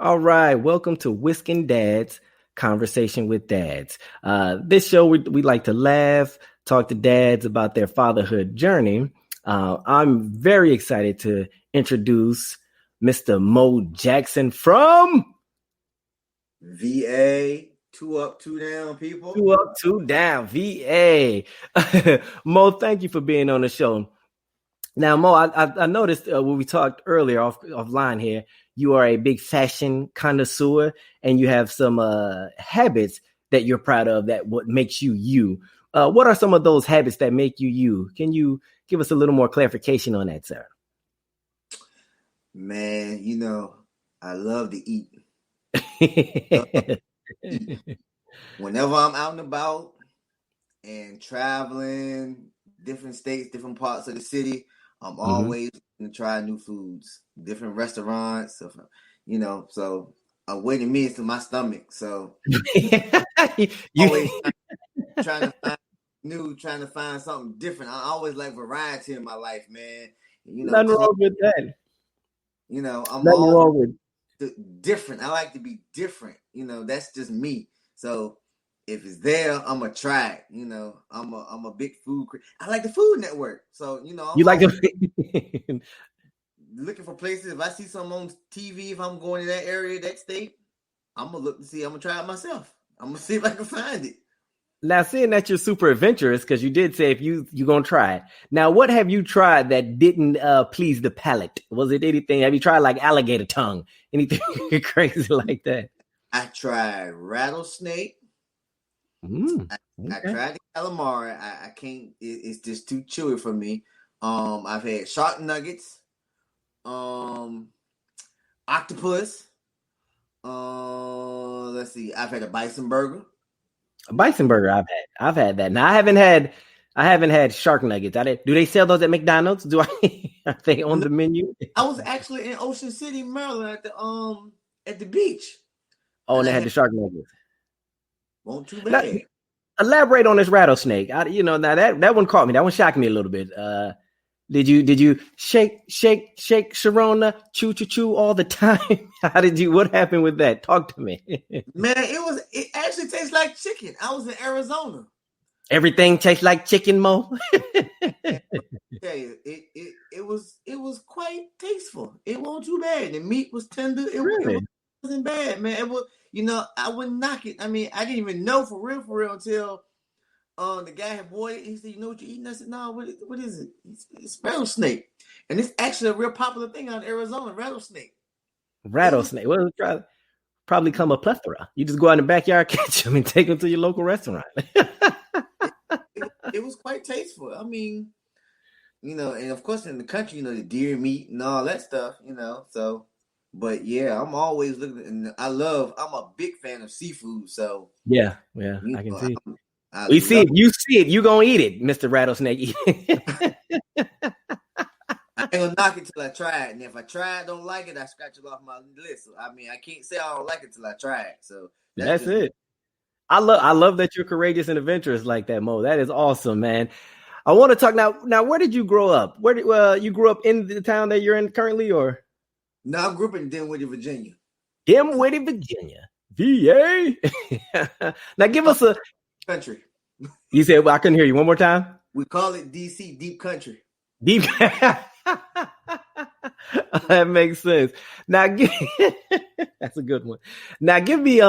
All right, welcome to Whiskin Dads, Conversation with Dads. This show, we like to laugh, talk to dads about their fatherhood journey. I'm very excited to introduce Mr. Moe Jackson from VA. Two up, two down, people. Two Up, Two Down, VA. Mo, thank you for being on the show. Now, Mo, I noticed when we talked earlier offline here, you are a big fashion connoisseur and you have some habits that you're proud of that what makes you you. What are some of those habits that make you you? Can you give us a little more clarification on that, sir? Man, I love to eat. Whenever I'm out and about and traveling different states, different parts of the city, I'm always going to try new foods, different restaurants. So a way to me is to my stomach. So always trying to find new, trying to find something different. I always like variety in my life, man. Nothing wrong with that. I'm Nothing wrong with different. I like to be different. That's just me. So if it's there, I'm gonna try it. I'm a big food. I like the Food Network. So I'm you like to looking for places. If I see something on TV, if I'm going to that area, that state, I'm gonna look to see. I'm gonna try it myself. I'm gonna see if I can find it. Now, seeing that you're super adventurous, because you did say if you're gonna try it. Now, what have you tried that didn't please the palate? Was it anything? Have you tried like alligator tongue? Anything crazy like that? I tried rattlesnake. I tried the calamari. I can't. It's just too chewy for me. I've had shark nuggets. Octopus. Let's see. I've had a bison burger. A bison burger, I've had that. Now I haven't had shark nuggets. Do they sell those at McDonald's? Are they on the menu? I was actually in Ocean City, Maryland, at the beach. Oh, and they had the shark nuggets. Won't too bad. Now, elaborate on this rattlesnake. Now that one caught me. That one shocked me a little bit. Did you shake Sharona, chew all the time? What happened with that? Talk to me. Man, it actually tastes like chicken. I was in Arizona. Everything tastes like chicken, Mo. I tell you, it was quite tasteful. It wasn't too bad. The meat was tender. It wasn't bad, man. It was, I wouldn't knock it. I mean, I didn't even know for real until the guy had bought it. He said, "You know what you're eating?" I said, "No, what is it? It's rattlesnake." And it's actually a real popular thing out in Arizona, rattlesnake. Rattlesnake. Well, probably come a plethora. You just go out in the backyard, catch them, and take them to your local restaurant. It was quite tasteful. I mean, and of course in the country, the deer meat and all that stuff, so. But yeah, I'm always looking, and I'm a big fan of seafood. So yeah, I can see. You see it, you gonna eat it, Mr. Rattlesnake. I ain't gonna knock it till I try it, and if I try it, don't like it, I scratch it off my list. So, I mean, I can't say I don't like it till I try it. So that's it. I love that you're courageous and adventurous like that, Mo. That is awesome, man. I want to talk now. Where did you grow up? Where did you grew up in the town that you're in currently, or? No, I grew up in Dinwiddie, Virginia. Dinwiddie, Virginia, VA. Now, give us a country. You said, well, I couldn't hear you. One more time. We call it DC, Deep Country. Deep. That makes sense. Now, that's a good one. Now, give me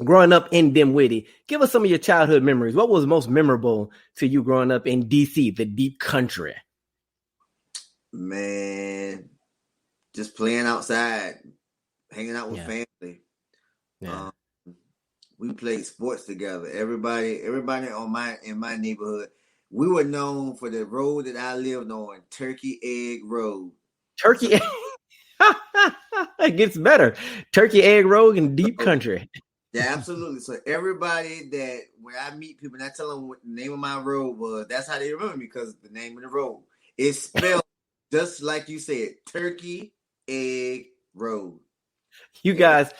growing up in Dinwiddie. Give us some of your childhood memories. What was most memorable to you growing up in DC, the Deep Country? Man, just playing outside, hanging out with family. Yeah. We played sports together. Everybody in my neighborhood, we were known for the road that I lived on, Turkey Egg Road. Turkey Egg. It gets better. Turkey Egg Road in Deep Country. Yeah, absolutely. So everybody when I meet people and I tell them what the name of my road was, that's how they remember me, because the name of the road. It's spelled just like you said, Turkey Egg Road. You guys,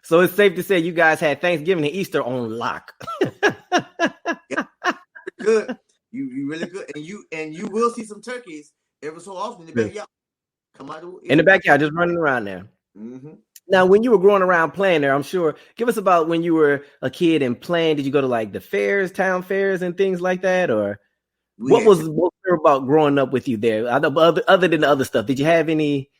so it's safe to say you guys had Thanksgiving and Easter on lock. Yeah, good. You really good. And you will see some turkeys every so often in the backyard. Come out in the backyard, just running around there. Mm-hmm. Now, when you were growing around playing there, I'm sure, give us about when you were a kid and playing. Did you go to like the fairs, town fairs, and things like that, or We had what was there about growing up with you there? Other than the other stuff, did you have any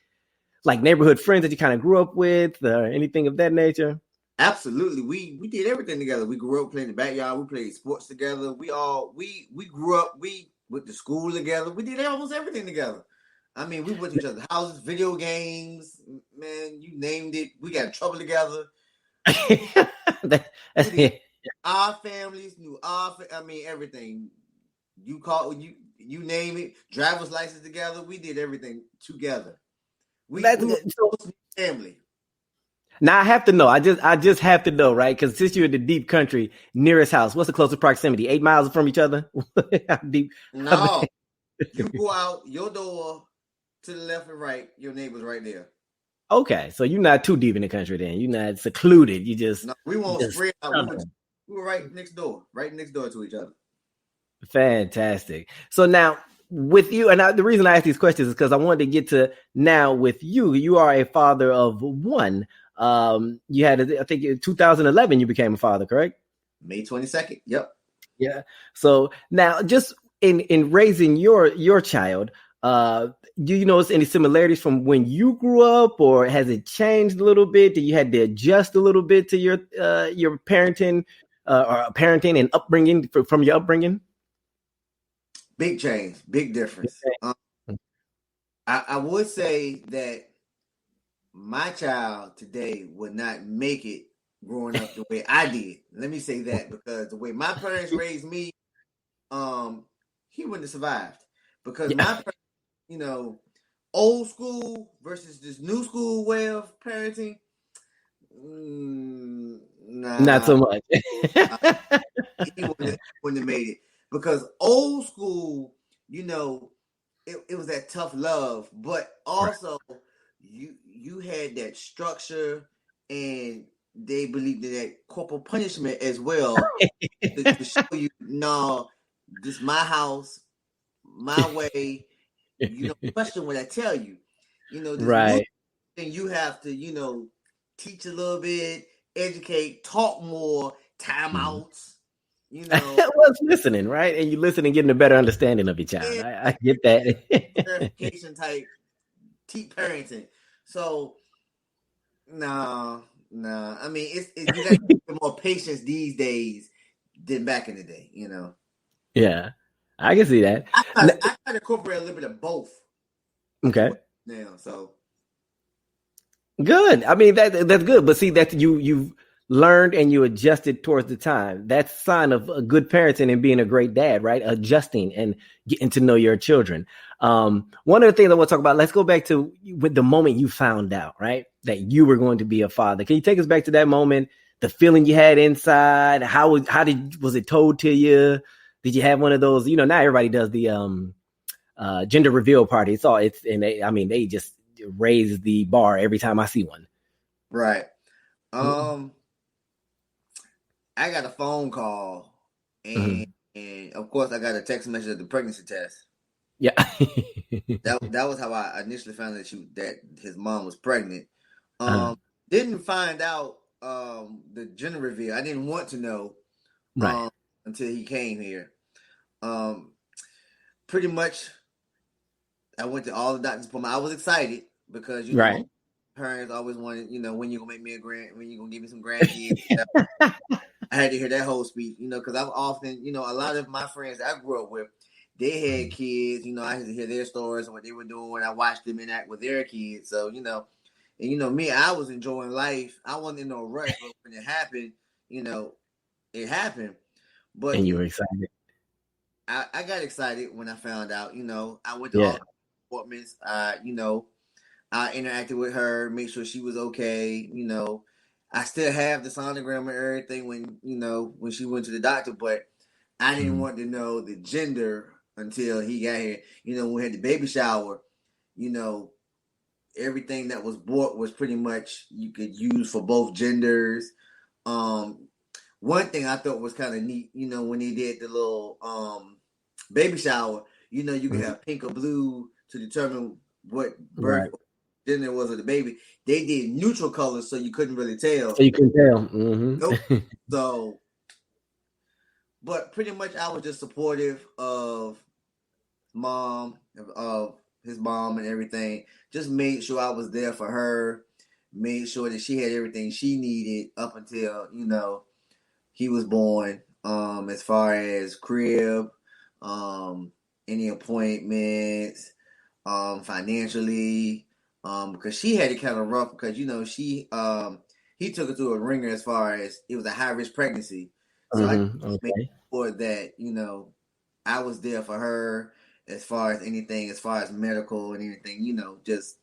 like neighborhood friends that you kind of grew up with, or anything of that nature? absolutely. We did everything together. We grew up playing in the backyard. We played sports together. We grew up. We went to school together. We did almost everything together. I mean, we went to each other's houses, video games, man, you named it. We got in trouble together. That's We did it. our families knew I mean, everything. You name it. Driver's license together. We did everything together. We were So family. now I have to know. I just have to know, right? Because since you're in the deep country, nearest house, what's the closest proximity? 8 miles from each other? How deep? No, you go out your door to the left and right. Your neighbor's right there. Okay, so you're not too deep in the country then. You're not secluded. No, we won't Just spread out. We were right next door to each other. fantastic. So now with you, and the reason I ask these questions is because I wanted to get to now with you. You are a father of one. You had, I think, in 2011 you became a father, correct? May 22nd. Yep. Yeah. So now, just in raising your child, do you notice any similarities from when you grew up, or has it changed a little bit? Do you had to adjust a little bit to your parenting or parenting and upbringing from your upbringing? Big change, big difference. I would say that my child today would not make it growing up the way I did. Let me say that, because the way my parents raised me, he wouldn't have survived. Because my parents, old school versus this new school way of parenting, nah, Not so much. he wouldn't have made it. Because old school, it was that tough love, but also you had that structure, and they believed in that corporal punishment as well to show you, no, this is my house, my way. You don't question what I tell you. This new Right. thing, you have to, teach a little bit, educate, talk more, timeouts. Was listening, right? And you listen and getting a better understanding of your child. I get that. Verification type parenting. So no. I mean, it's you got to have more patience these days than back in the day. Yeah, I can see that. I try to incorporate a little bit of both. Okay. Now, so good. I mean, that's good. But see, that you've learned and you adjusted towards the time. That's a sign of a good parenting and being a great dad, right? Adjusting and getting to know your children. One of the things I want to talk about, let's go back to with the moment you found out, right, that you were going to be a father. Can you take us back to that moment, the feeling you had inside? Was it told to you? Did you have one of those? Now everybody does the gender reveal party. They just raise the bar every time I see one. Right. I got a phone call, and of course I got a text message of the pregnancy test. Yeah. that was how I initially found that his mom was pregnant. Didn't find out the gender reveal. I didn't want to know until he came here. Pretty much I went to all the doctor's appointments. I was excited because parents always wanted, when you gonna make me when you gonna give me some grandkids. I had to hear that whole speech, because I've often, a lot of my friends that I grew up with, they had kids, I had to hear their stories and what they were doing. I watched them interact with their kids. So, and me, I was enjoying life. I wasn't in no rush, but when it happened, it happened. But and you were excited. I got excited when I found out, I went to all the appointments, I interacted with her, make sure she was okay, I still have the sonogram and everything when she went to the doctor, but I didn't want to know the gender until he got here. When we had the baby shower, everything that was bought was pretty much you could use for both genders. One thing I thought was kind of neat, when they did the little baby shower, you could have pink or blue to determine what birth than it was of the baby. They did neutral colors, so you couldn't really tell. So you can tell. Mm-hmm. Nope. So, but pretty much I was just supportive of mom, of his mom and everything. Just made sure I was there for her. Made sure that she had everything she needed up until, he was born. As far as crib, any appointments, financially, because she had it kind of rough because he took her through a ringer as far as it was a high risk pregnancy, so I made sure that I was there for her as far as anything, as far as medical and anything, just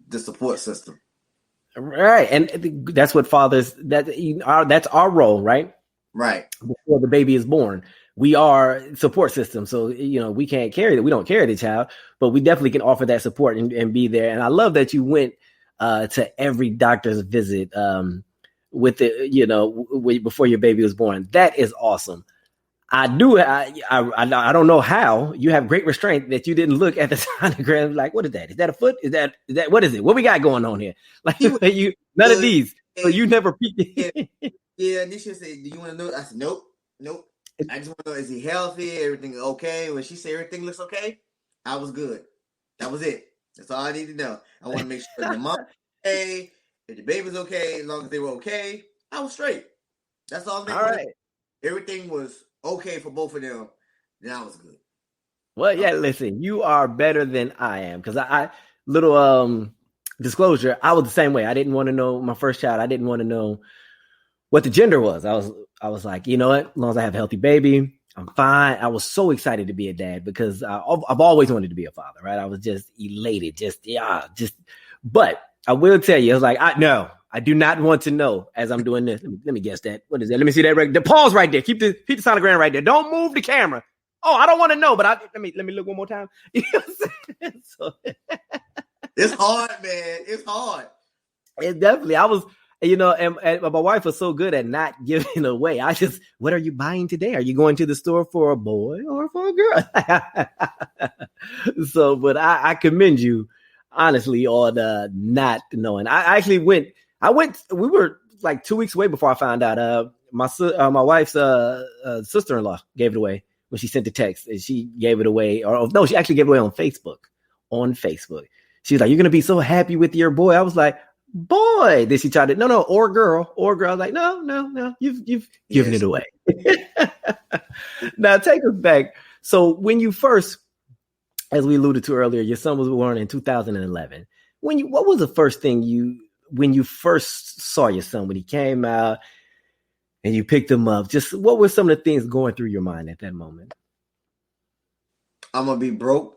the support system. Right, and that's what fathers that's our role, right? Right. Before the baby is born, we are support system. So we can't carry it. We don't carry the child, but we definitely can offer that support and be there. And I love that you went to every doctor's visit with it, before your baby was born. That is awesome. I don't know how you have great restraint that you didn't look at the sonogram like, what is that? Is that a foot? Is that what is it? What we got going on here? Like none of these. So you never peeked. Yeah, Nisha said, "Do you want to know?" I said, "Nope. I just want to know, is he healthy? Everything okay?" When she said everything looks okay, I was good. That was it. That's all I need to know. I want to make sure the mom okay, if the baby's okay, as long as they were okay, I was straight. That's all. All right. Everything was okay for both of them. Then I was good. Well, yeah. Listen, you are better than I am because I little disclosure. I was the same way. I didn't want to know my first child. I didn't want to know what the gender was. I was like, you know what? As long as I have a healthy baby, I'm fine. I was so excited to be a dad because I've always wanted to be a father, right? I was just elated, but I will tell you, I was like, I do not want to know as I'm doing this. Let me guess that. What is that? Let me see that. The pause right there. Keep the sonogram right there. Don't move the camera. Oh, I don't want to know, but let me look one more time. You know what I'm saying? So, it's hard, man. It's hard. It definitely. I was. And my wife was so good at not giving away. What are you buying today? Are you going to the store for a boy or for a girl? So, but I commend you, honestly, on not knowing. We were like 2 weeks away before I found out. My wife's sister-in-law gave it away when she sent the text, and she gave it away. Or no, she actually gave it away on Facebook. She was like, "You're going to be so happy with your boy." I was like, boy, then she tried to or girl. I was like, no, you've given it away. Now take us back. So when you first, as we alluded to earlier, your son was born in 2011. What was the first thing when you first saw your son, when he came out and you picked him up, just what were some of the things going through your mind at that moment? I'm gonna be broke.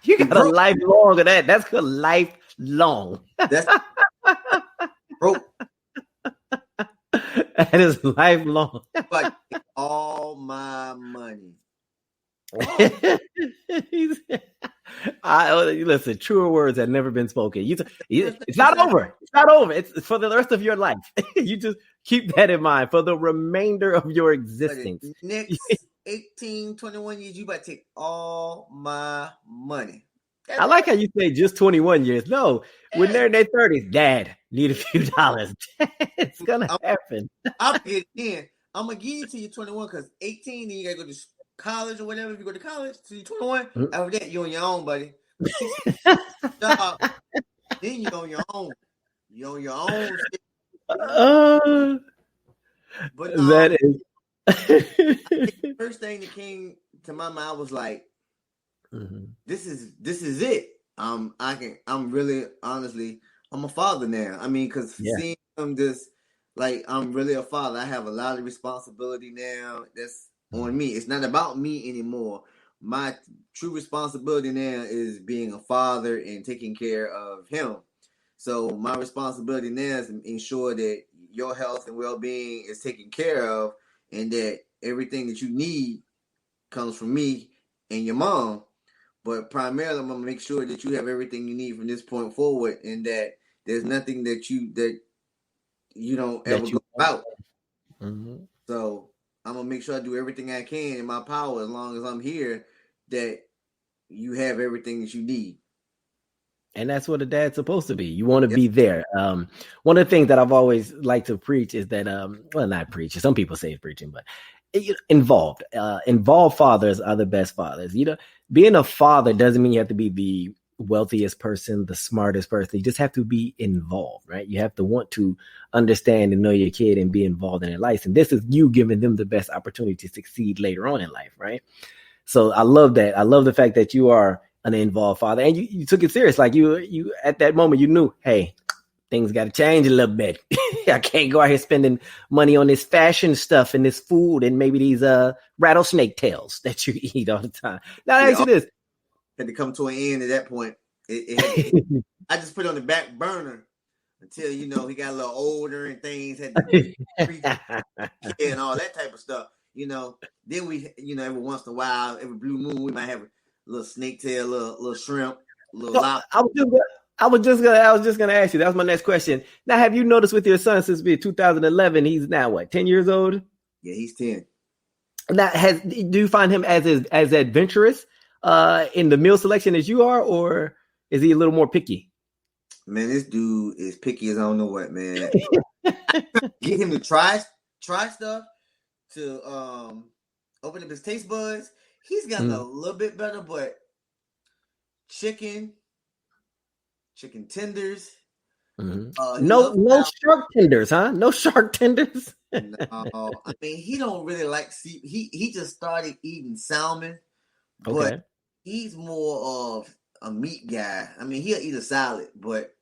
You got a lifelong of that. That's a lifelong. That's broke. That is lifelong. Like all my money. Listen, truer words have never been spoken. It's not over. It's not over. It's for the rest of your life. You just keep that in mind for the remainder of your existence. Next 18, 21 years, you better take all my money. I like how you say just 21 years. No, when they're in their 30s, Dad, need a few dollars. It's going to happen. I'll get it in. I'm going to give you till you're 21 because 18, then you got to go to college or whatever. If you go to college till you're 21, after that, you're on your own, buddy. Job, then you're on your own. You're on your own. But that is... the first thing that came to my mind was like, this is it. I'm really honestly, I'm a father now. I mean, because seeing him just like I'm really a father. I have a lot of responsibility now. That's on me. It's not about me anymore. My true responsibility now is being a father and taking care of him. So my responsibility now is to ensure that your health and well-being is taken care of, and that everything that you need comes from me and your mom. But primarily, I'm going to make sure that you have everything you need from this point forward, and that there's nothing that you don't ever go about. So I'm going to make sure I do everything I can in my power, as long as I'm here, that you have everything that you need. And that's what a dad's supposed to be. You want to be there. One of the things that I've always liked to preach is that, well, not preach. Some people say it's preaching, but involved. Involved fathers are the best fathers. Being a father doesn't mean you have to be the wealthiest person, the smartest person. You just have to be involved, right? You have to want to understand and know your kid and be involved in their life. And this is you giving them the best opportunity to succeed later on in life, right? So I love that. I love the fact that you are an involved father, and you took it serious. Like you at that moment, you knew, hey, things got to change a little bit. I can't go out here spending money on this fashion stuff and this food and maybe these rattlesnake tails that you eat all the time. Now, I ask you this: had to come to an end at that point. I just put it on the back burner until he got a little older and things had to and all that type of stuff. Then we, every once in a while, every blue moon, we might have a little snake tail, little shrimp, little lobster. I was just gonna ask you. That was my next question. Now, have you noticed with your son since 2011? He's now what, 10 years old? Yeah, he's 10. Now, do you find him as adventurous in the meal selection as you are, or is he a little more picky? Man, this dude is picky as I don't know what, man. Get him to try stuff to open up his taste buds. He's gotten a little bit better, but chicken tenders. No shark tenders, huh? No shark tenders. No, I mean, he don't really like he just started eating salmon, but he's more of a meat guy. I mean, he'll eat a salad, but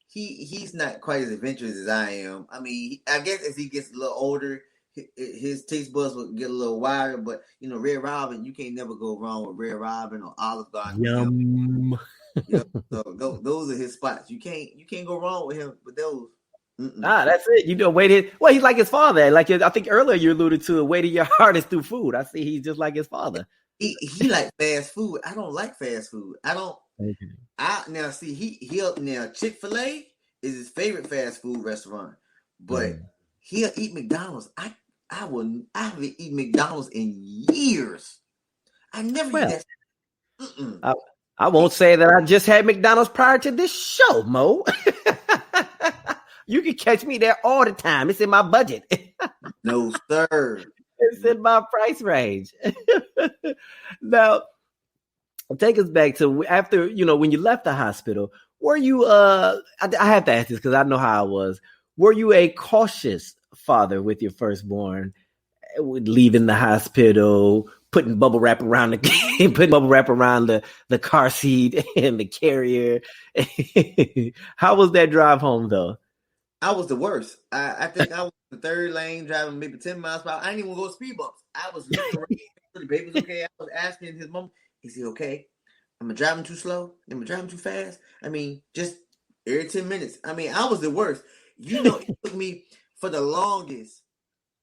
he's not quite as adventurous as I am. I mean, I guess as he gets a little older, his taste buds will get a little wider. But Red Robin, you can't never go wrong with Red Robin or Olive Garden. Yum. So those are his spots. You can't go wrong with him with those. That's it. Waited. Well, he's like his father. Like I think earlier you alluded to, waiting your hardest through food. I see he's just like his father. He like fast food. I don't like fast food. I don't. Now see now Chick-fil-A is his favorite fast food restaurant, but he'll eat McDonald's. I haven't eaten McDonald's in years. I never eat that. I won't say that I just had McDonald's prior to this show, Mo. You can catch me there all the time. It's in my budget. No, sir. It's in my price range. Now, take us back to after, when you left the hospital, were you, I have to ask this because I know how I was. Were you a cautious father with your firstborn, leaving the hospital, putting bubble wrap around the car seat and the carrier? How was that drive home, though? I was the worst. I think I was the third lane driving maybe 10 miles per hour. I didn't even go speed bumps. I was looking around. The baby's okay. I was asking his mom, is he okay? Am I driving too slow? Am I driving too fast? I mean, just every 10 minutes. I mean, I was the worst. It took me for the longest,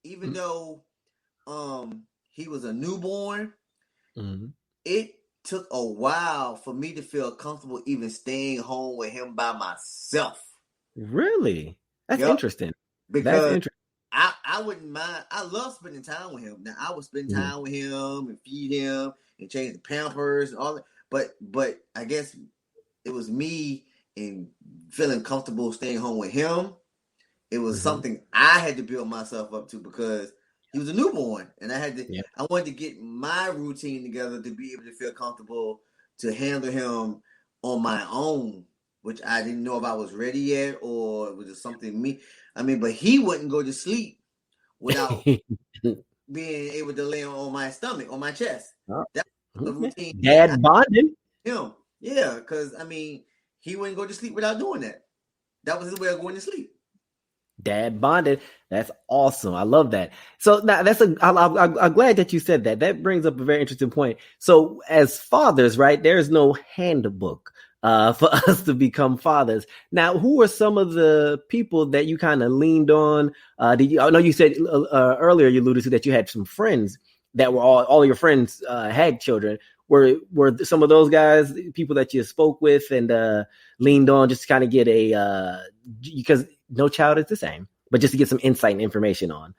even though he was a newborn, it took a while for me to feel comfortable even staying home with him by myself. Really? That's interesting. Because I wouldn't mind. I love spending time with him. Now I would spend time with him and feed him and change the Pampers and all that. But I guess it was me and feeling comfortable staying home with him. It was something I had to build myself up to because he was a newborn, and I had to. I wanted to get my routine together to be able to feel comfortable to handle him on my own, which I didn't know if I was ready yet or was it something me. I mean, but he wouldn't go to sleep without being able to lay on my stomach, on my chest. That was the routine. Dad bonding him, yeah, because I mean, he wouldn't go to sleep without doing that. That was his way of going to sleep. Dad bonded. That's awesome. I love that. So now I'm glad that you said that. That brings up a very interesting point. So as fathers, right, there's no handbook for us to become fathers. Now, who are some of the people that you kind of leaned on? I know you said earlier, you alluded to that you had some friends that were all your friends had children. Were some of those guys people that you spoke with and leaned on just to kind of get because no child is the same, but just to get some insight and information on,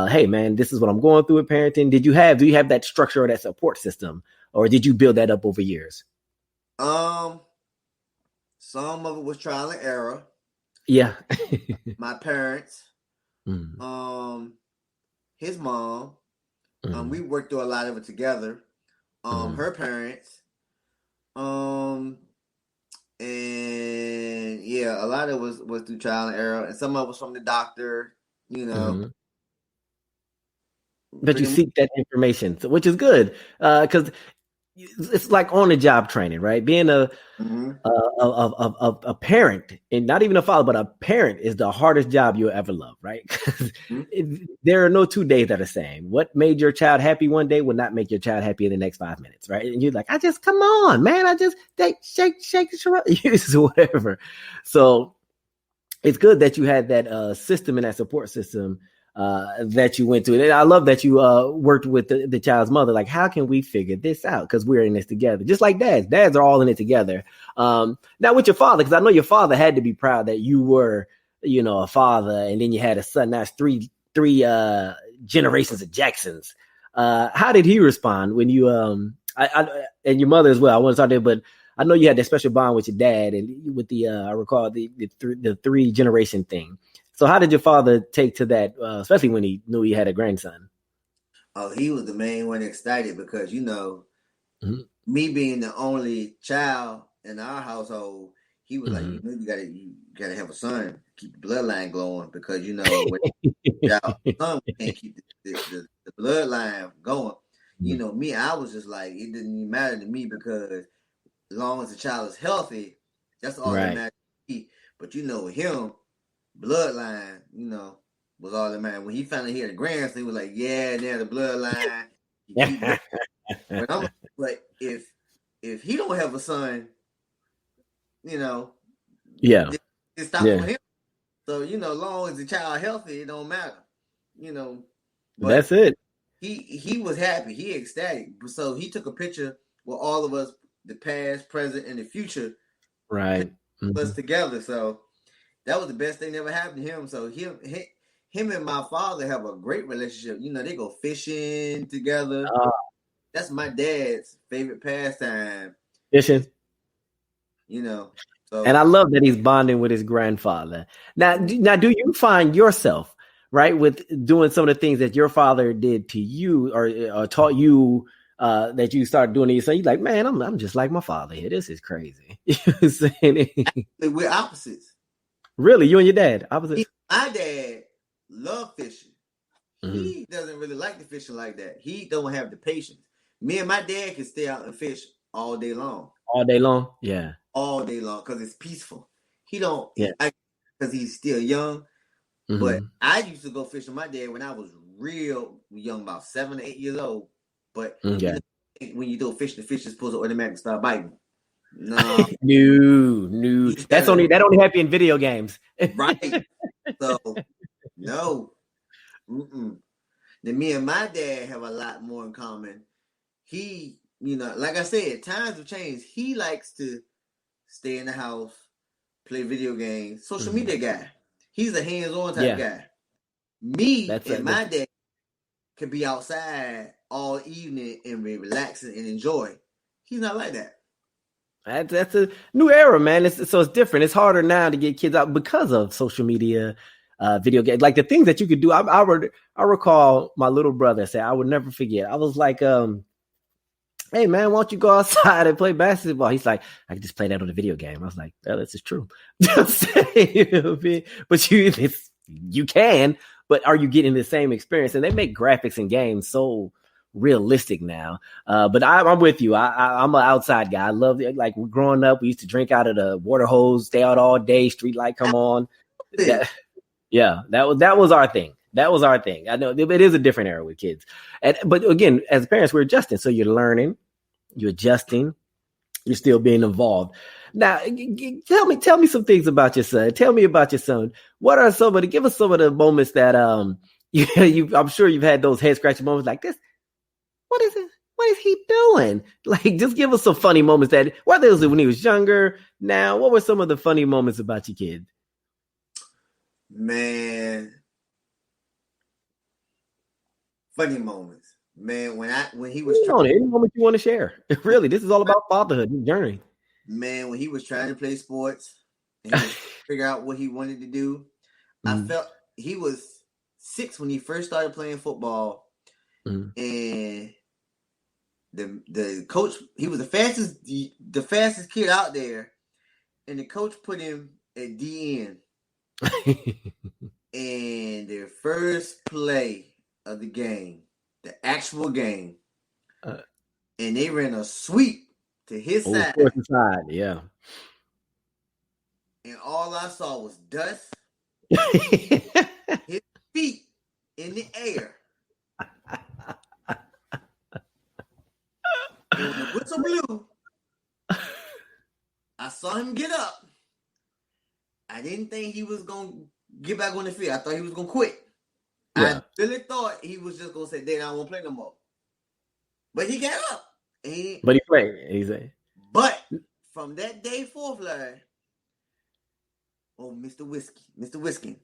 hey man, this is what I'm going through with parenting. Do you have that structure or that support system, or did you build that up over years? Some of it was trial and error. Yeah. My parents, Mm. his mom, we Mm. worked through a lot of it together. Mm. Her parents, um, and yeah, a lot of it was through trial and error, and some of it was from the doctor. You know, Mm. But you pretty much. seek that information, which is good, because it's like on the job training, right? Being Mm-hmm. a parent, and not even a father, but a parent is the hardest job you'll ever love, right? Mm-hmm. There are no 2 days that are the same. What made your child happy one day will not make your child happy in the next 5 minutes, right? And you're like, I just come on, man, I just shake whatever. So it's good that you had that system and that support system that you went to. And I love that you worked with the child's mother. Like, how can we figure this out? Because we're in this together. Just like dads. Dads are all in it together. Now with your father, because I know your father had to be proud that you were, a father, and then you had a son. Now it's three generations of Jacksons. How did he respond when you and your mother as well? I want to start there, but I know you had that special bond with your dad, and with I recall the 3 generation thing. So how did your father take to that, especially when he knew he had a grandson? Oh, he was the main one excited because Mm-hmm. me being the only child in our household, he was like, Mm-hmm. you gotta have a son, keep the bloodline glowing because without a son, we can't keep the bloodline going. Me, I was just like, it didn't even matter to me because as long as the child is healthy, that's all that Right. matters to me. But him, bloodline, was all that mattered. When he finally had a grandson, he was like, yeah, now the bloodline, you keep going. But I'm like, but if he don't have a son, you know, Yeah. it stops Yeah. with him. So, as long as the child healthy, it don't matter. You know, but That's it. he was happy. He ecstatic. So he took a picture with all of us, the past, present, and the future, Right. us Mm-hmm. together. So that was the best thing that ever happened to him. So him and my father have a great relationship. They go fishing together. Uh, That's my dad's favorite pastime. Fishing. You know, And I so love that he's bonding with his grandfather. Now, do you find yourself right with doing some of the things that your father did to you, or taught you, that you started doing it? So you're like, man, I'm just like my father here. This is crazy. You know what I'm saying? we're opposites. Really, you and your dad opposites? My dad loved fishing. Mm-hmm. He doesn't really like the fishing like that. He don't have the patience. Me and my dad can stay out and fish all day long, All day long. Yeah. because it's peaceful. He don't, Yeah. because he's still young. But Mm-hmm. I used to go fish with my dad when I was real young, about 7 or 8 years old. But Yeah. when you go fish, the fish is supposed to automatically start biting. No, No. you That's gotta only happy in video games. right. So no. Mm-mm. Then me and my dad have a lot more in common. He, like I said, times have changed. He likes to stay in the house, play video games, social Mm-hmm. media guy. He's a hands-on type Yeah. guy. Me That's and my dad can be outside all evening and be relaxing and enjoy. He's not like that. That's a new era, man. So it's different. It's harder now to get kids out because of social media, video games, like the things that you could do. I recall my little brother say, I would never forget. I was like, hey man, why don't you go outside and play basketball? He's like, I can just play that on a video game. I was like, well, this is true. You know what I mean? But you can, but are you getting the same experience? And they make graphics and games so realistic now. But I'm with you. I'm an outside guy. I love it. Like growing up, we used to drink out of the water hose, stay out all day, street light come on. That yeah, that was our thing. That was our thing. I know it is a different era with kids, but again, as parents, we're adjusting. So you're learning, you're adjusting, you're still being involved. Now, tell me some things about your son. Tell me about your son. What are give us some of the moments that I'm sure you've had those head scratching moments like this. What is it? What is he doing? Like, just give us some funny moments that, whether it was when he was younger. Now, what were some of the funny moments about your kid? Man, funny moments. Man, when he was Any moment you want to share. Really, this is all about fatherhood and journey. Man, when he was trying to play sports and he was figure out what he wanted to do, I felt he was 6 when he first started playing football, and the coach, he was the fastest kid out there, and the coach put him at DN. And their first play of the game, the actual game, and they ran a sweep to his side. Yeah. And all I saw was dust, his feet in the air. And when the whistle blew, I saw him get up. I didn't think he was going to get back on the field. I thought he was going to quit. Yeah. I really thought he was just going to say, "Dad, I won't play no more." But he got up. But he played. But from that day forth, Larry, Mr. Whiskey.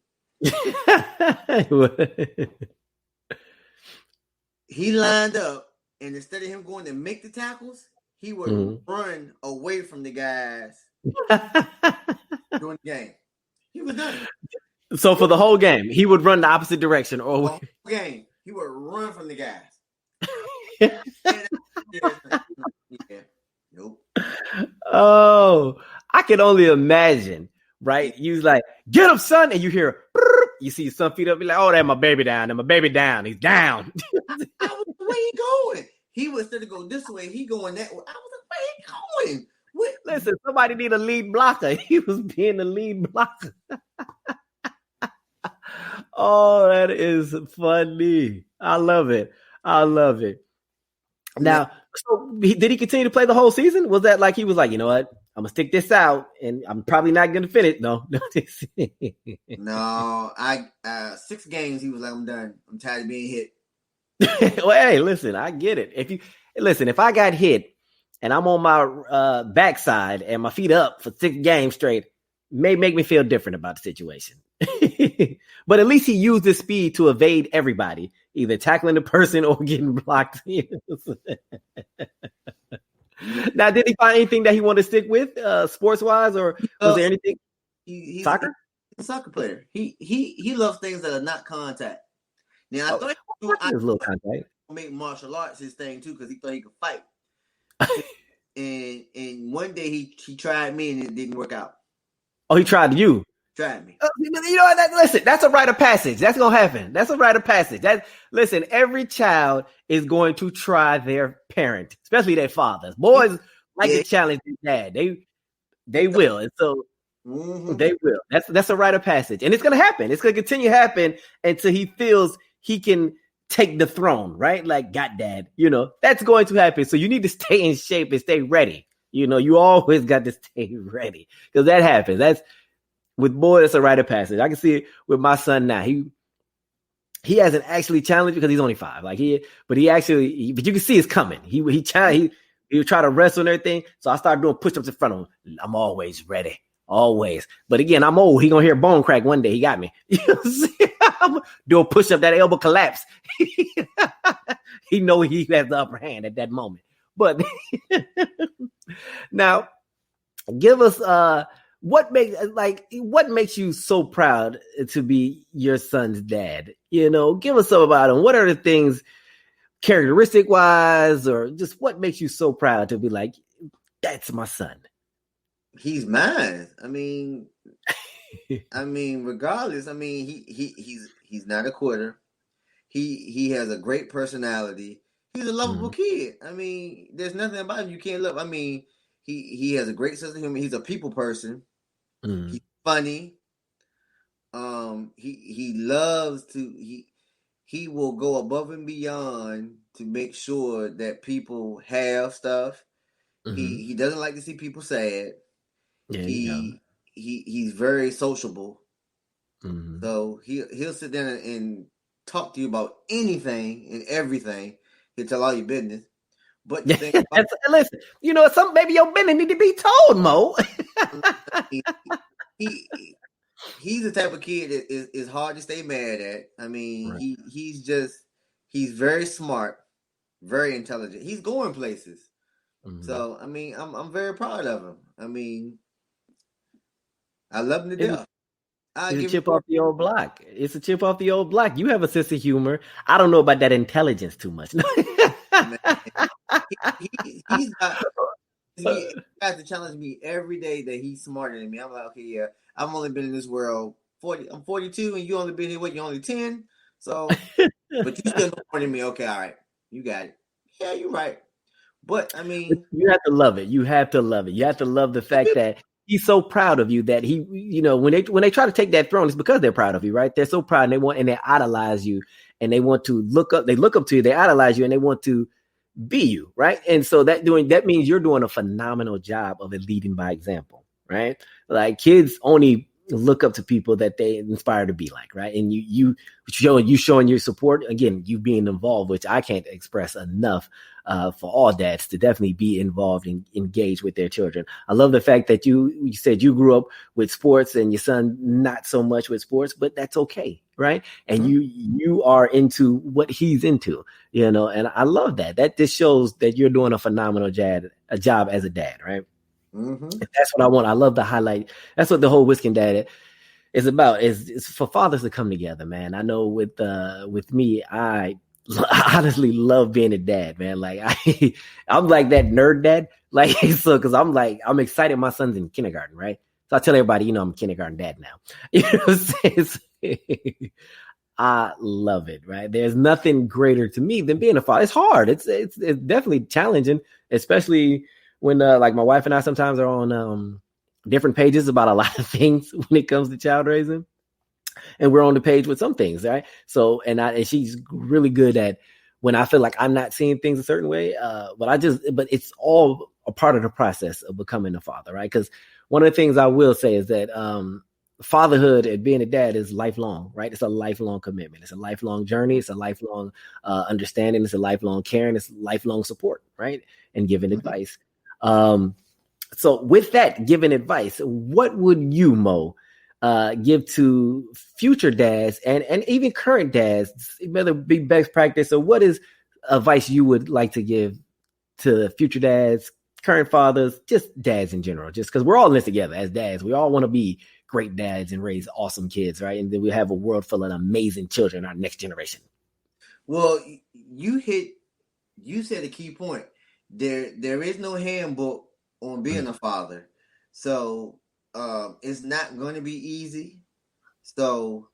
He lined up, and instead of him going to make the tackles, he would run away from the guys during the game. He was done. So for the whole game, he would run the opposite direction. Or the whole game, he would run from the guys. Yeah. Nope. Oh, I can only imagine, right? You was like, "Get him, son," and you hear, you see some feet up, you're like, "Oh, that's my baby down. And my baby down. He's down." I was like, "Where he going?" He was instead of go this way, he going that way. I was like, "Where he going?" Listen, somebody need a lead blocker. He was being the lead blocker. Oh, that is funny. I love it. Now, so did he continue to play the whole season? Was that like he was like, "You know what? I'm gonna stick this out, and I'm probably not gonna finish." No. No, 6 games. He was like, "I'm done. I'm tired of being hit." Well, hey, listen, I get it. If I got hit and I'm on my backside and my feet up for 6 games straight, may make me feel different about the situation. But at least he used his speed to evade everybody, either tackling the person or getting blocked. Now, did he find anything that he wanted to stick with, sports-wise, or was there anything? He's soccer? He's a soccer player. He loves things that are not contact. Now, I thought he was a little contact. Make martial arts his thing too, because he thought he could fight. and one day he tried me and it didn't work out. Oh, he tried you. Tried me. You know what? Listen, that's a rite of passage. That's gonna happen. That's a rite of passage. Listen, every child is going to try their parent, especially their fathers. Boys like to challenge their dad. They will, and so they will. That's a rite of passage, and it's gonna happen. It's gonna continue to happen until he feels he can take the throne, right? Like, "God, Dad," that's going to happen. So you need to stay in shape and stay ready. You always got to stay ready because that happens. With boy, it's a rite of passage. I can see it with my son now. He hasn't actually challenged because he's only 5. But you can see it's coming. He would try to wrestle and everything. So I started doing push-ups in front of him. I'm always ready, always. But again, I'm old. He gonna hear bone crack one day. He got me. I'm doing push-up, that elbow collapse. He know he has the upper hand at that moment. But now, give us what makes you so proud to be your son's dad? Give us some about him. What are the things, characteristic wise, or just what makes you so proud to be like, "That's my son"? He's mine. I mean, regardless. He's not a quitter. He has a great personality. He's a lovable kid. There's nothing about him you can't love. He has a great sense of humor. He's a people person. He's funny. He loves to. He will go above and beyond to make sure that people have stuff. He doesn't like to see people sad. Yeah, he's very sociable. So he'll sit down and talk to you about anything and everything. He'll tell all your business. But listen, maybe your business need to be told, Mo. He's the type of kid that is hard to stay mad at. Right. He's very smart, very intelligent. He's going places. So I mean, I'm very proud of him. I mean, I love him to It's, death. I it's a give him chip off the old block. It's a chip off the old block. You have a sense of humor. I don't know about that intelligence too much. man. He's got he has to challenge me every day that he's smarter than me. I'm like, okay, yeah, I've only been in this world 40. I'm 42, and you only been here. What? You only 10. So, but you still know more than me. Okay, all right, you got it. Yeah, you're right. But I mean, You have to love it. You have to love it. You have to love the fact that he's so proud of you that he, when they try to take that throne, it's because they're proud of you, right? They're so proud and they idolize you and they want to look up. They look up to you. They idolize you and they want to be you, right? And so that means you're doing a phenomenal job of leading by example, right? Like kids only look up to people that they inspire to be like, right? And you showing your support again, you being involved, which I can't express enough for all dads to definitely be involved and engaged with their children. I love the fact that you said you grew up with sports and your son not so much with sports, but that's okay, right? And you are into what he's into, and I love that. That just shows that you're doing a phenomenal job as a dad, right? mm-hmm. That's what I want. I love the highlight. That's what the whole Whiskey Dad is about. Is for fathers to come together, man. I know with me, I honestly love being a dad, man. Like I'm like that nerd dad. Like so, because I'm excited. My son's in kindergarten, right? So I tell everybody, I'm a kindergarten dad now. You know what I'm saying? I love it, right? There's nothing greater to me than being a father. It's hard. It's definitely challenging, especially when like my wife and I sometimes are on different pages about a lot of things when it comes to child raising, and we're on the page with some things, right? So and she's really good at when I feel like I'm not seeing things a certain way, but it's all a part of the process of becoming a father, right? Because one of the things I will say is that fatherhood and being a dad is lifelong, right? It's a lifelong commitment. It's a lifelong journey. It's a lifelong understanding. It's a lifelong caring. It's lifelong support, right? And giving advice. So with that, giving advice, what would you, Mo, give to future dads and even current dads, whether it be best practice, or what is advice you would like to give to future dads, current fathers, just dads in general, just because we're all in this together as dads. We all want to be great dads and raise awesome kids, right? And then we have a world full of amazing children, our next generation. Well, you said a key point. There is no handbook on being a father. So it's not going to be easy. So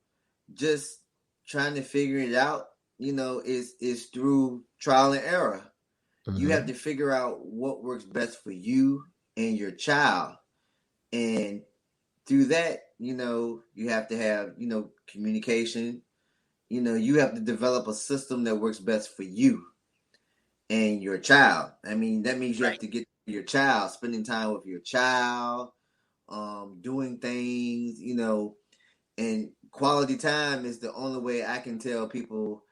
just trying to figure it out, is through trial and error. You have to figure out what works best for you and your child. And through that, you have to have, communication. You have to develop a system that works best for you and your child. I mean, that means you have to get your child, spending time with your child, doing things, and quality time is the only way I can tell people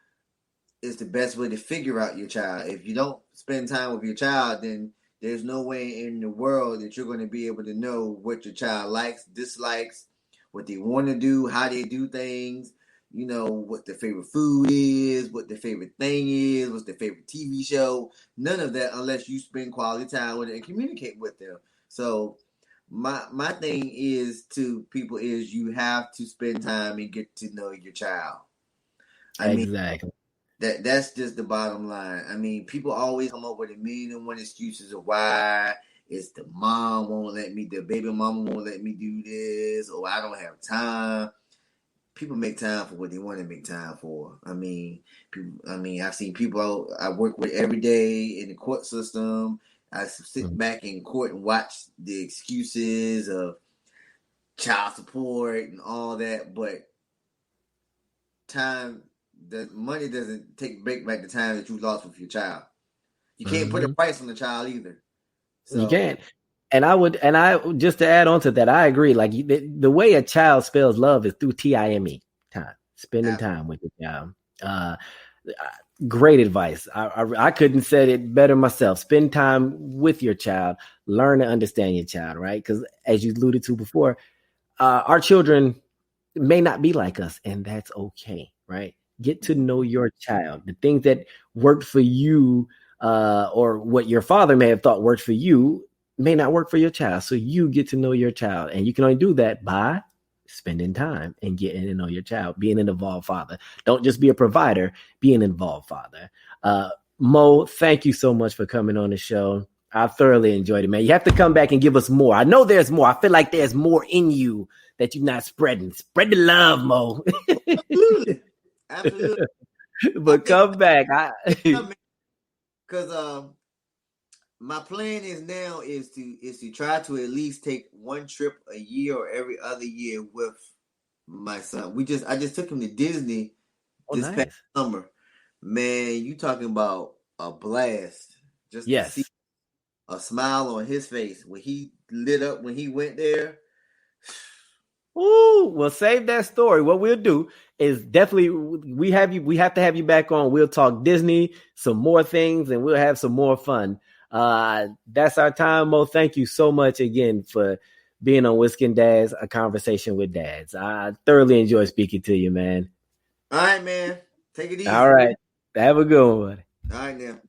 is the best way to figure out your child. If you don't spend time with your child, then there's no way in the world that you're going to be able to know what your child likes, dislikes, what they want to do, how they do things, what their favorite food is, what their favorite thing is, what's their favorite TV show. None of that unless you spend quality time with it and communicate with them. So my thing is to people is you have to spend time and get to know your child. Exactly. That's just the bottom line. I mean, people always come up with a million and one excuses of why. It's the mom won't let me, the baby mama won't let me do this, or I don't have time. People make time for what they want to make time for. I've seen people I work with every day in the court system. I sit back in court and watch the excuses of child support and all that, but the money doesn't take back the time that you lost with your child. You can't put a price on the child either. So, you can't. And I just to add on to that, I agree. Like the way a child spells love is through time, spending time with the child. Great advice. I couldn't said it better myself. Spend time with your child, learn to understand your child, right? Because as you alluded to before, our children may not be like us, and that's okay, right? Get to know your child. The things that worked for you or what your father may have thought worked for you may not work for your child. So you get to know your child, and you can only do that by spending time and getting to know your child, being an involved father. Don't just be a provider, be an involved father. Moe, thank you so much for coming on the show. I thoroughly enjoyed it, man. You have to come back and give us more. I know there's more. I feel like there's more in you that you're not spreading. Spread the love, Moe. Absolutely. Absolutely. But come back. Because my plan is now is to try to at least take one trip a year or every other year with my son. I just took him to Disney this past summer. Man, you talking about a blast. Just to see a smile on his face when he lit up when he went there. Ooh, well, save that story. What we'll do is definitely we have to have you back on. We'll talk Disney, some more things, and we'll have some more fun. That's our time, Moe. Thank you so much again for being on Whiskey and Dads, a conversation with dads. I thoroughly enjoy speaking to you, man. All right, man. Take it easy. All right. Have a good one. All right, now.